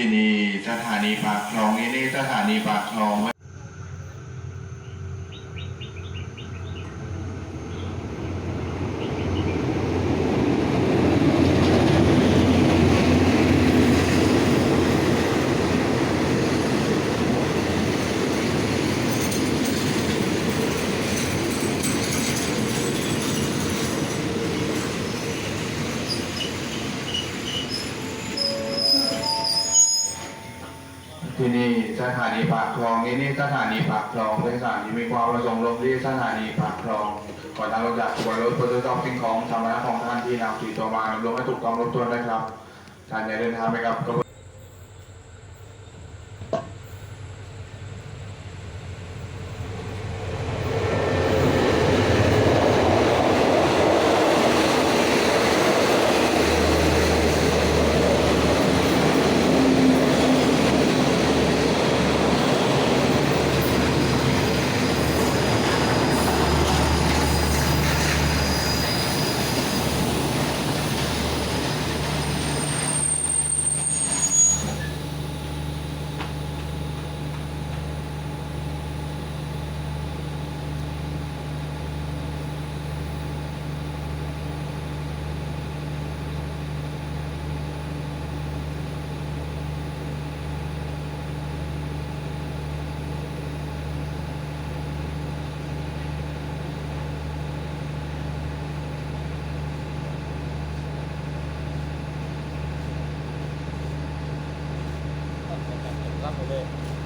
ที่นี่สถานีปากคลองที่นี่สถานีปากคลองที่นี่สถานีปากคลองที่นี่สถานีปากคลองเป็นสถานีมีความประสงค์ลงที่สถานีปากคลองก่อนทางรถจักรบนรถเพื่อทดสอบสิ่งของสาธารณะของท่านที่นำขี่ตัวมาลงให้ถูกต้องรบกวนด้วยครับท่านอย่าเดินทางไปกับรับไปเลย